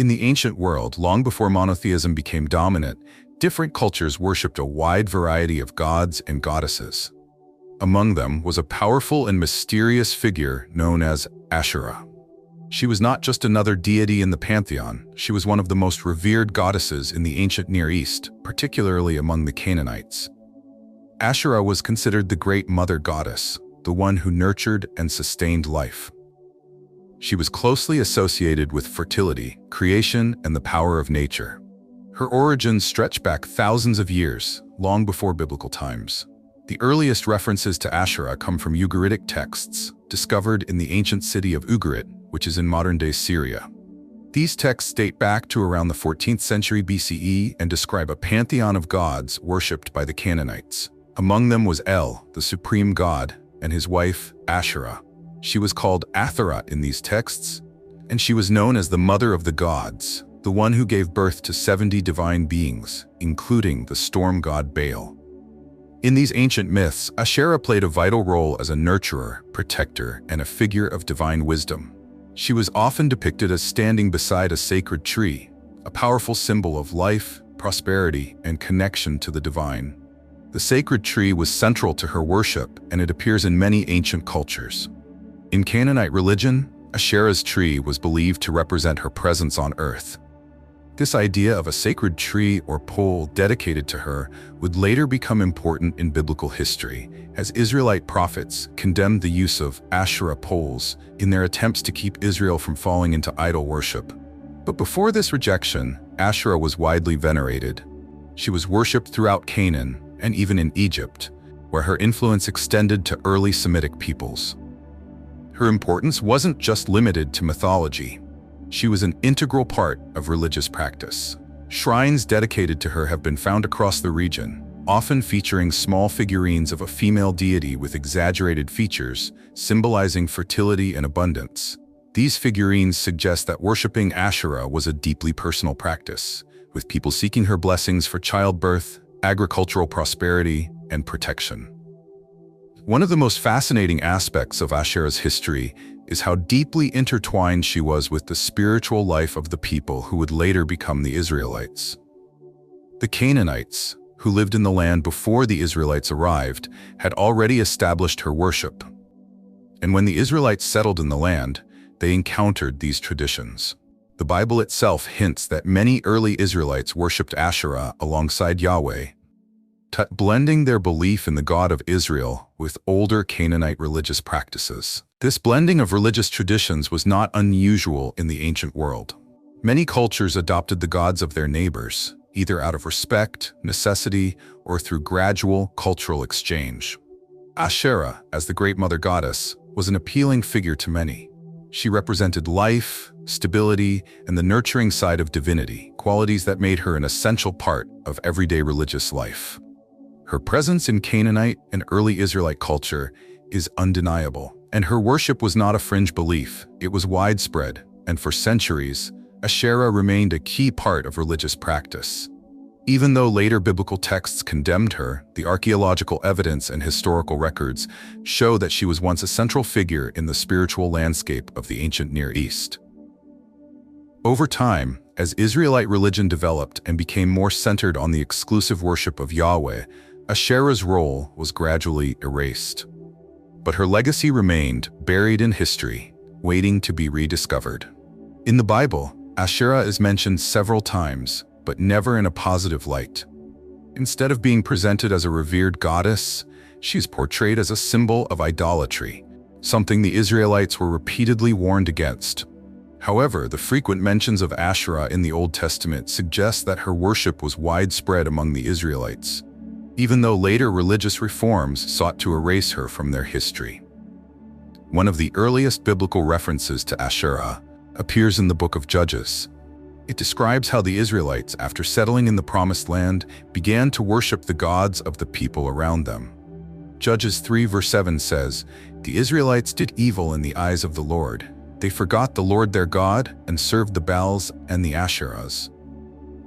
In the ancient world, long before monotheism became dominant, different cultures worshipped a wide variety of gods and goddesses. Among them was a powerful and mysterious figure known as ASHERAH. She was not just another deity in the pantheon, she was one of the most revered goddesses in the ancient Near East, particularly among the Canaanites. ASHERAH was considered the great mother goddess, the one who nurtured and sustained life. She was closely associated with fertility, creation, and the power of nature. Her origins stretch back thousands of years, long before biblical times. The earliest references to ASHERAH come from Ugaritic texts, discovered in the ancient city of Ugarit, which is in modern-day Syria. These texts date back to around the 14th century BCE and describe a pantheon of gods worshipped by the Canaanites. Among them was El, the supreme god, and his wife, ASHERAH. She was called Atharat in these texts, and she was known as the mother of the gods, the one who gave birth to 70 divine beings, including the storm god Baal. In these ancient myths, ASHERAH played a vital role as a nurturer, protector, and a figure of divine wisdom. She was often depicted as standing beside a sacred tree, a powerful symbol of life, prosperity, and connection to the divine. The sacred tree was central to her worship, and it appears in many ancient cultures. In Canaanite religion, ASHERAH's tree was believed to represent her presence on earth. This idea of a sacred tree or pole dedicated to her would later become important in biblical history, as Israelite prophets condemned the use of Asherah poles in their attempts to keep Israel from falling into idol worship. But before this rejection, Asherah was widely venerated. She was worshipped throughout Canaan and even in Egypt, where her influence extended to early Semitic peoples. Her importance wasn't just limited to mythology. She was an integral part of religious practice. Shrines dedicated to her have been found across the region, often featuring small figurines of a female deity with exaggerated features, symbolizing fertility and abundance. These figurines suggest that worshipping Asherah was a deeply personal practice, with people seeking her blessings for childbirth, agricultural prosperity, and protection. One of the most fascinating aspects of ASHERAH's history is how deeply intertwined she was with the spiritual life of the people who would later become the Israelites. The Canaanites, who lived in the land before the Israelites arrived, had already established her worship. And when the Israelites settled in the land, they encountered these traditions. The Bible itself hints that many early Israelites worshipped Asherah alongside Yahweh, blending their belief in the God of Israel with older Canaanite religious practices. This blending of religious traditions was not unusual in the ancient world. Many cultures adopted the gods of their neighbors, either out of respect, necessity, or through gradual cultural exchange. ASHERAH, as the Great Mother Goddess, was an appealing figure to many. She represented life, stability, and the nurturing side of divinity, qualities that made her an essential part of everyday religious life. Her presence in Canaanite and early Israelite culture is undeniable, and her worship was not a fringe belief. It was widespread, and for centuries, ASHERAH remained a key part of religious practice. Even though later biblical texts condemned her, the archaeological evidence and historical records show that she was once a central figure in the spiritual landscape of the ancient Near East. Over time, as Israelite religion developed and became more centered on the exclusive worship of Yahweh, ASHERAH's role was gradually erased. But her legacy remained buried in history, waiting to be rediscovered. In the Bible, ASHERAH is mentioned several times, but never in a positive light. Instead of being presented as a revered goddess, she is portrayed as a symbol of idolatry, something the Israelites were repeatedly warned against. However, the frequent mentions of ASHERAH in the Old Testament suggest that her worship was widespread among the Israelites, even though later religious reforms sought to erase her from their history. One of the earliest biblical references to ASHERAH appears in the book of Judges. It describes how the Israelites, after settling in the Promised Land, began to worship the gods of the people around them. Judges 3 verse 7 says, "The Israelites did evil in the eyes of the Lord. They forgot the Lord their God and served the Baals and the Asherahs."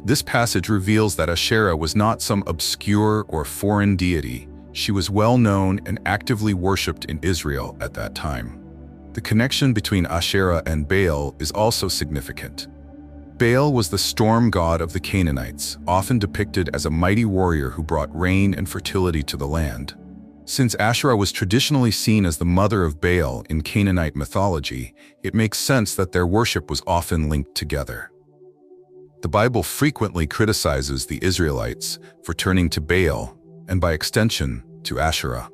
This passage reveals that ASHERAH was not some obscure or foreign deity. She was well known and actively worshipped in Israel at that time. The connection between ASHERAH and Baal is also significant. Baal was the storm god of the Canaanites, often depicted as a mighty warrior who brought rain and fertility to the land. Since Asherah was traditionally seen as the mother of Baal in Canaanite mythology, it makes sense that their worship was often linked together. The Bible frequently criticizes the Israelites for turning to Baal, and by extension, to Asherah.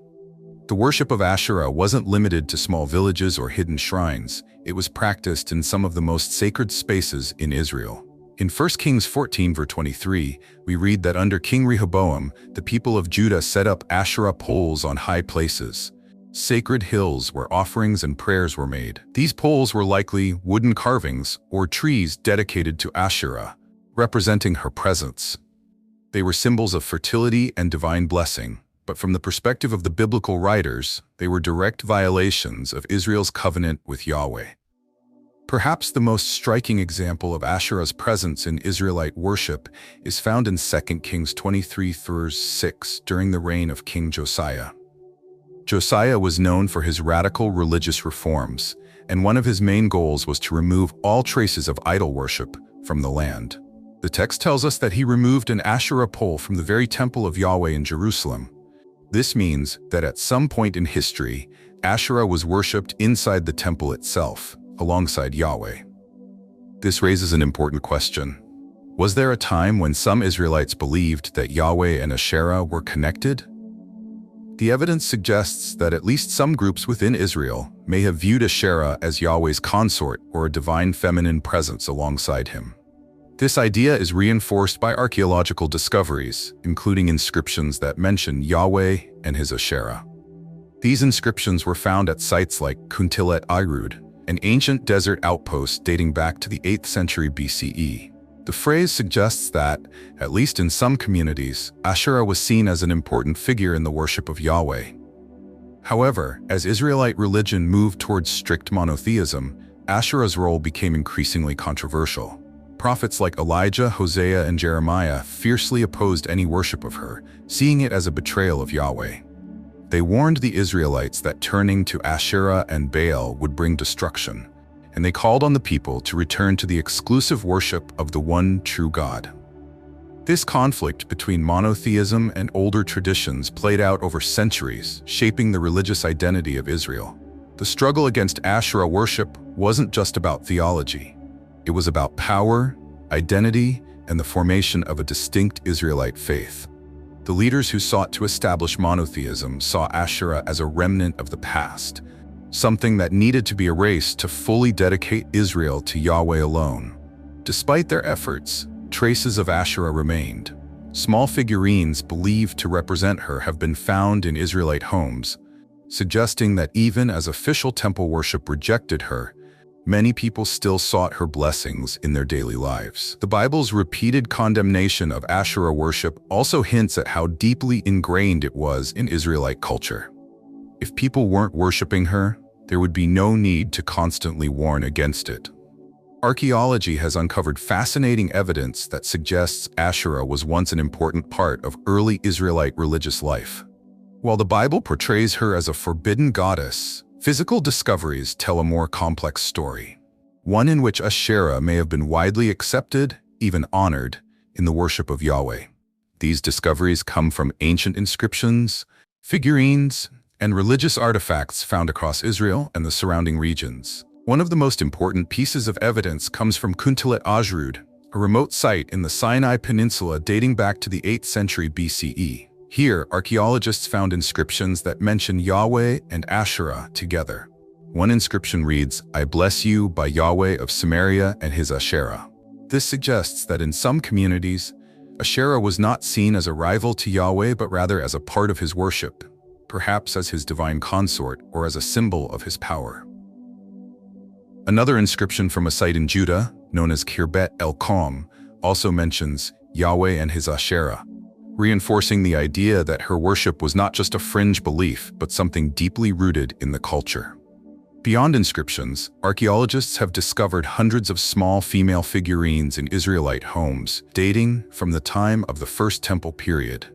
The worship of Asherah wasn't limited to small villages or hidden shrines. It was practiced in some of the most sacred spaces in Israel. In 1 Kings 14 verse 23, we read that under King Rehoboam, the people of Judah set up Asherah poles on high places, sacred hills where offerings and prayers were made. These poles were likely wooden carvings or trees dedicated to Asherah, representing her presence. They were symbols of fertility and divine blessing, but from the perspective of the biblical writers, they were direct violations of Israel's covenant with Yahweh. Perhaps the most striking example of Asherah's presence in Israelite worship is found in 2 Kings 23 verse 6 during the reign of King Josiah. Josiah was known for his radical religious reforms, and one of his main goals was to remove all traces of idol worship from the land. The text tells us that he removed an Asherah pole from the very temple of Yahweh in Jerusalem. This means that at some point in history, Asherah was worshipped inside the temple itself, alongside Yahweh. This raises an important question. Was there a time when some Israelites believed that Yahweh and Asherah were connected? The evidence suggests that at least some groups within Israel may have viewed Asherah as Yahweh's consort or a divine feminine presence alongside him. This idea is reinforced by archaeological discoveries, including inscriptions that mention Yahweh and his Asherah. These inscriptions were found at sites like Kuntilet Airud, an ancient desert outpost dating back to the 8th century BCE. The phrase suggests that, at least in some communities, Asherah was seen as an important figure in the worship of Yahweh. However, as Israelite religion moved towards strict monotheism, Asherah's role became increasingly controversial. Prophets like Elijah, Hosea, and Jeremiah fiercely opposed any worship of her, seeing it as a betrayal of Yahweh. They warned the Israelites that turning to Asherah and Baal would bring destruction, and they called on the people to return to the exclusive worship of the one true God. This conflict between monotheism and older traditions played out over centuries, shaping the religious identity of Israel. The struggle against Asherah worship wasn't just about theology. It was about power, identity, and the formation of a distinct Israelite faith. The leaders who sought to establish monotheism saw Asherah as a remnant of the past, something that needed to be erased to fully dedicate Israel to Yahweh alone. Despite their efforts, traces of Asherah remained. Small figurines believed to represent her have been found in Israelite homes, suggesting that even as official temple worship rejected her, many people still sought her blessings in their daily lives. The Bible's repeated condemnation of Asherah worship also hints at how deeply ingrained it was in Israelite culture. If people weren't worshiping her, there would be no need to constantly warn against it. Archaeology has uncovered fascinating evidence that suggests Asherah was once an important part of early Israelite religious life. While the Bible portrays her as a forbidden goddess, physical discoveries tell a more complex story, one in which Asherah may have been widely accepted, even honored, in the worship of Yahweh. These discoveries come from ancient inscriptions, figurines, and religious artifacts found across Israel and the surrounding regions. One of the most important pieces of evidence comes from Kuntilet Airud, a remote site in the Sinai Peninsula dating back to the 8th century BCE. Here, archaeologists found inscriptions that mention Yahweh and Asherah together. One inscription reads, "I bless you by Yahweh of Samaria and his Asherah." This suggests that in some communities, Asherah was not seen as a rival to Yahweh but rather as a part of his worship, perhaps as his divine consort or as a symbol of his power. Another inscription from a site in Judah, known as Kirbet el-Qom, also mentions Yahweh and his Asherah, reinforcing the idea that her worship was not just a fringe belief, but something deeply rooted in the culture. Beyond inscriptions, archaeologists have discovered hundreds of small female figurines in Israelite homes, dating from the time of the First Temple period.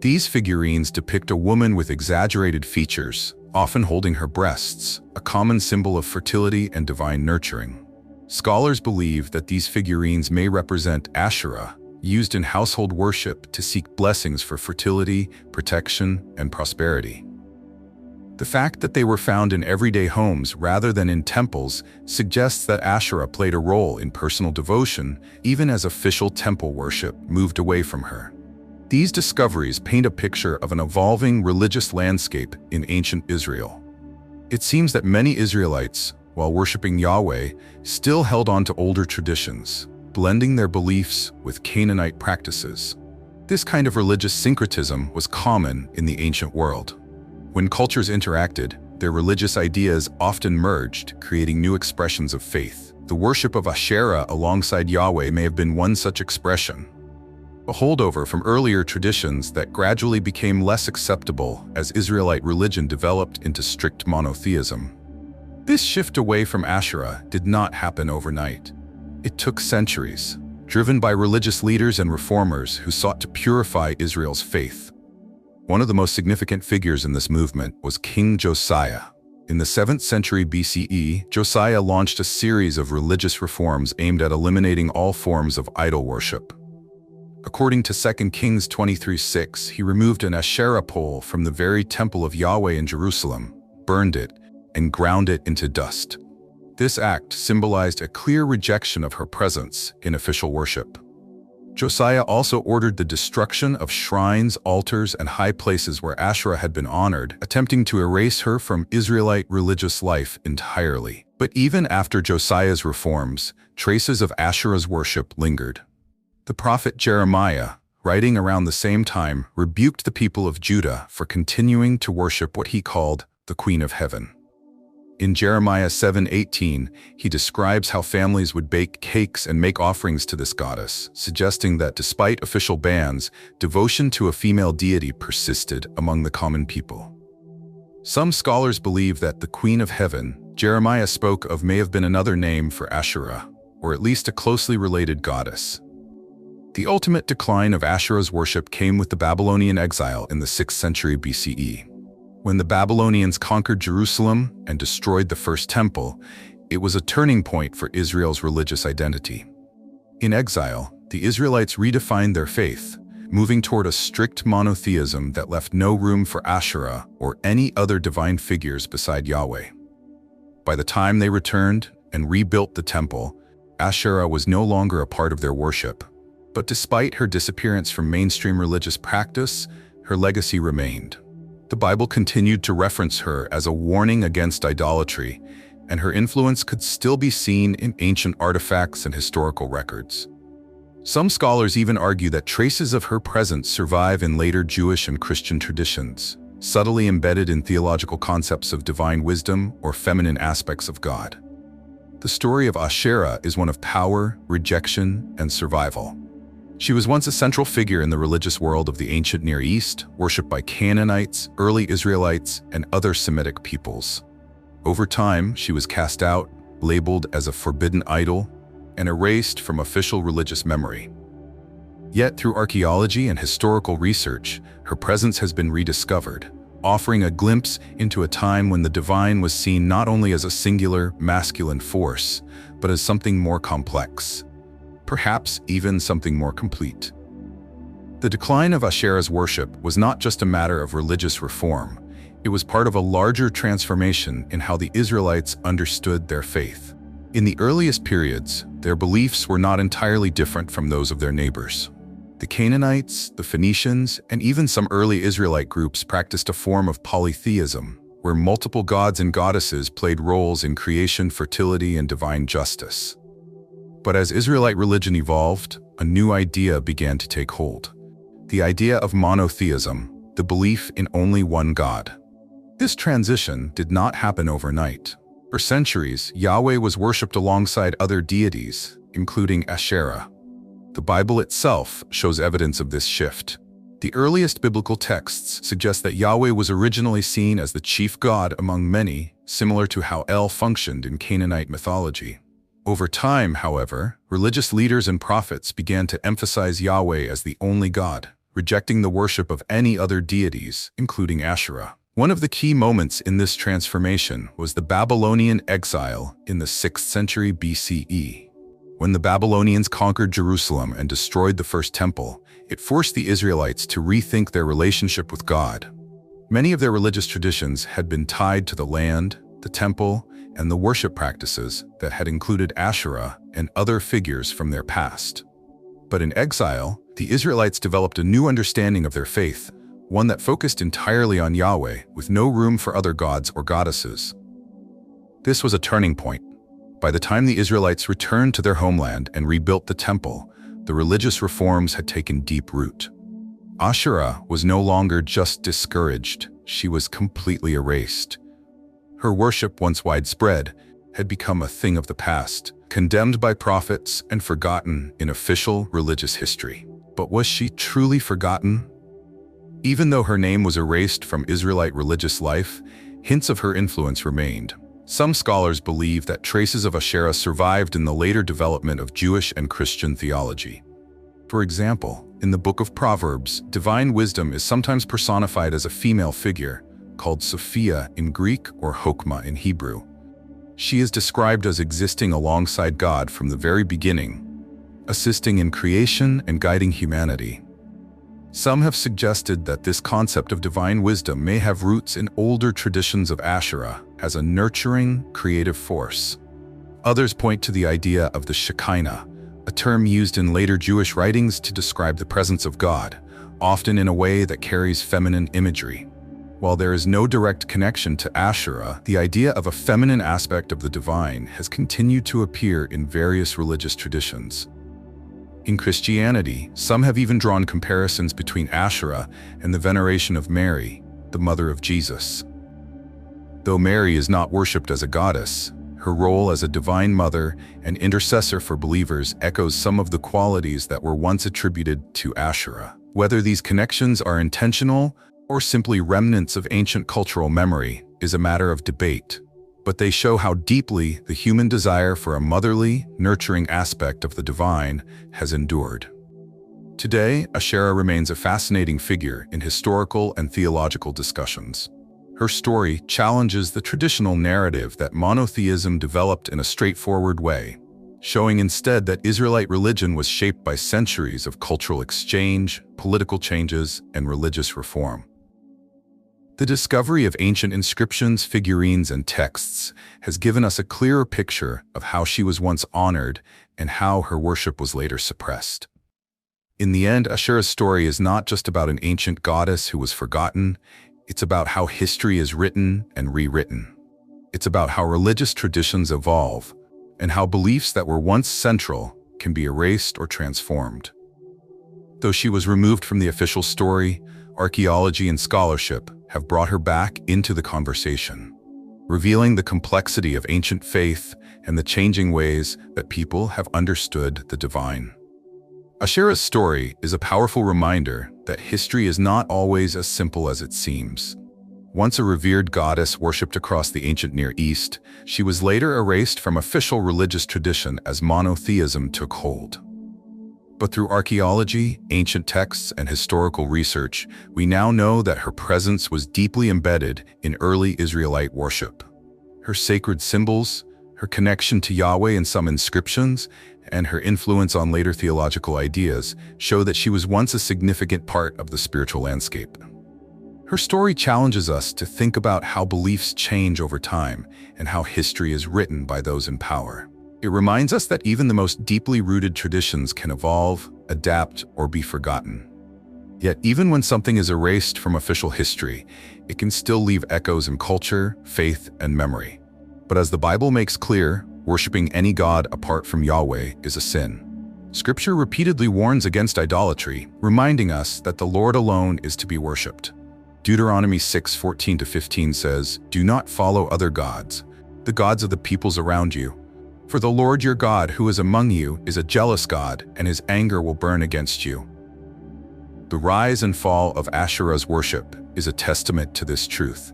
These figurines depict a woman with exaggerated features, often holding her breasts, a common symbol of fertility and divine nurturing. Scholars believe that these figurines may represent ASHERAH, used in household worship to seek blessings for fertility, protection, and prosperity. The fact that they were found in everyday homes rather than in temples suggests that ASHERAH played a role in personal devotion, even as official temple worship moved away from her. These discoveries paint a picture of an evolving religious landscape in ancient Israel. It seems that many Israelites, while worshiping Yahweh, still held on to older traditions, blending their beliefs with Canaanite practices. This kind of religious syncretism was common in the ancient world. When cultures interacted, their religious ideas often merged, creating new expressions of faith. The worship of ASHERAH alongside Yahweh may have been one such expression, a holdover from earlier traditions that gradually became less acceptable as Israelite religion developed into strict monotheism. This shift away from ASHERAH did not happen overnight. It took centuries, driven by religious leaders and reformers who sought to purify Israel's faith. One of the most significant figures in this movement was King Josiah. In the 7th century BCE, Josiah launched a series of religious reforms aimed at eliminating all forms of idol worship. According to 2 Kings 23:6, he removed an ASHERAH pole from the very temple of Yahweh in Jerusalem, burned it, and ground it into dust. This act symbolized a clear rejection of her presence in official worship. Josiah also ordered the destruction of shrines, altars, and high places where ASHERAH had been honored, attempting to erase her from Israelite religious life entirely. But even after Josiah's reforms, traces of ASHERAH's worship lingered. The prophet Jeremiah, writing around the same time, rebuked the people of Judah for continuing to worship what he called the Queen of Heaven. In Jeremiah 7:18, he describes how families would bake cakes and make offerings to this goddess, suggesting that despite official bans, devotion to a female deity persisted among the common people. Some scholars believe that the Queen of Heaven Jeremiah spoke of may have been another name for ASHERAH, or at least a closely related goddess. The ultimate decline of ASHERAH's worship came with the Babylonian exile in the 6th century BCE. When the Babylonians conquered Jerusalem and destroyed the first temple, it was a turning point for Israel's religious identity. In exile, the Israelites redefined their faith, moving toward a strict monotheism that left no room for ASHERAH or any other divine figures beside Yahweh. By the time they returned and rebuilt the temple, ASHERAH was no longer a part of their worship. But despite her disappearance from mainstream religious practice, her legacy remained. The Bible continued to reference her as a warning against idolatry, and her influence could still be seen in ancient artifacts and historical records. Some scholars even argue that traces of her presence survive in later Jewish and Christian traditions, subtly embedded in theological concepts of divine wisdom or feminine aspects of God. The story of ASHERAH is one of power, rejection, and survival. She was once a central figure in the religious world of the ancient Near East, worshipped by Canaanites, early Israelites, and other Semitic peoples. Over time, she was cast out, labeled as a forbidden idol, and erased from official religious memory. Yet through archaeology and historical research, her presence has been rediscovered, offering a glimpse into a time when the divine was seen not only as a singular, masculine force, but as something more complex. Perhaps even something more complete. The decline of ASHERAH's worship was not just a matter of religious reform. It was part of a larger transformation in how the Israelites understood their faith. In the earliest periods, their beliefs were not entirely different from those of their neighbors. The Canaanites, the Phoenicians, and even some early Israelite groups practiced a form of polytheism, where multiple gods and goddesses played roles in creation, fertility, and divine justice. But as Israelite religion evolved, a new idea began to take hold. The idea of monotheism, the belief in only one God. This transition did not happen overnight. For centuries, Yahweh was worshipped alongside other deities, including ASHERAH. The Bible itself shows evidence of this shift. The earliest biblical texts suggest that Yahweh was originally seen as the chief god among many, similar to how El functioned in Canaanite mythology. Over time, however, religious leaders and prophets began to emphasize Yahweh as the only God, rejecting the worship of any other deities, including ASHERAH. One of the key moments in this transformation was the Babylonian exile in the 6th century BCE. When the Babylonians conquered Jerusalem and destroyed the first temple, it forced the Israelites to rethink their relationship with God. Many of their religious traditions had been tied to the land, the temple, and the worship practices that had included ASHERAH and other figures from their past. But in exile, the Israelites developed a new understanding of their faith, one that focused entirely on Yahweh, with no room for other gods or goddesses. This was a turning point. By the time the Israelites returned to their homeland and rebuilt the temple, the religious reforms had taken deep root. ASHERAH was no longer just discouraged, she was completely erased. Her worship, once widespread, had become a thing of the past, condemned by prophets and forgotten in official religious history. But was she truly forgotten? Even though her name was erased from Israelite religious life, hints of her influence remained. Some scholars believe that traces of ASHERAH survived in the later development of Jewish and Christian theology. For example, in the book of Proverbs, divine wisdom is sometimes personified as a female figure, called Sophia in Greek or Chokmah in Hebrew. She is described as existing alongside God from the very beginning, assisting in creation and guiding humanity. Some have suggested that this concept of divine wisdom may have roots in older traditions of ASHERAH as a nurturing, creative force. Others point to the idea of the Shekinah, a term used in later Jewish writings to describe the presence of God, often in a way that carries feminine imagery. While there is no direct connection to ASHERAH, the idea of a feminine aspect of the divine has continued to appear in various religious traditions. In Christianity, some have even drawn comparisons between ASHERAH and the veneration of Mary, the mother of Jesus. Though Mary is not worshipped as a goddess, her role as a divine mother and intercessor for believers echoes some of the qualities that were once attributed to ASHERAH. Whether these connections are intentional or simply remnants of ancient cultural memory is a matter of debate, but they show how deeply the human desire for a motherly, nurturing aspect of the divine has endured. Today, ASHERAH remains a fascinating figure in historical and theological discussions. Her story challenges the traditional narrative that monotheism developed in a straightforward way, showing instead that Israelite religion was shaped by centuries of cultural exchange, political changes, and religious reform. The discovery of ancient inscriptions, figurines, and texts has given us a clearer picture of how she was once honored and how her worship was later suppressed. In the end, ASHERAH's story is not just about an ancient goddess who was forgotten, it's about how history is written and rewritten. It's about how religious traditions evolve and how beliefs that were once central can be erased or transformed. Though she was removed from the official story, archaeology and scholarship have brought her back into the conversation, revealing the complexity of ancient faith and the changing ways that people have understood the divine. ASHERAH's story is a powerful reminder that history is not always as simple as it seems. Once a revered goddess worshipped across the ancient Near East, she was later erased from official religious tradition as monotheism took hold. But through archaeology, ancient texts, and historical research, we now know that her presence was deeply embedded in early Israelite worship. Her sacred symbols, her connection to Yahweh in some inscriptions, and her influence on later theological ideas show that she was once a significant part of the spiritual landscape. Her story challenges us to think about how beliefs change over time and how history is written by those in power. It reminds us that even the most deeply rooted traditions can evolve, adapt, or be forgotten. Yet even when something is erased from official history, it can still leave echoes in culture, faith, and memory. But as the Bible makes clear, worshiping any god apart from Yahweh is a sin. Scripture repeatedly warns against idolatry, reminding us that the Lord alone is to be worshipped. Deuteronomy 6:14-15 says, "Do not follow other gods, the gods of the peoples around you. For the Lord your God who is among you is a jealous God, and his anger will burn against you." The rise and fall of ASHERAH's worship is a testament to this truth.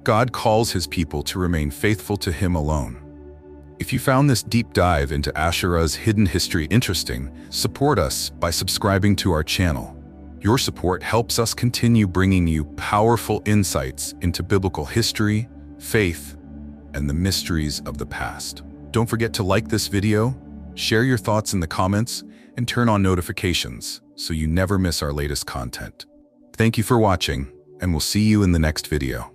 God calls his people to remain faithful to him alone. If you found this deep dive into ASHERAH's hidden history interesting, support us by subscribing to our channel. Your support helps us continue bringing you powerful insights into biblical history, faith, and the mysteries of the past. Don't forget to like this video, share your thoughts in the comments, and turn on notifications so you never miss our latest content. Thank you for watching, and we'll see you in the next video.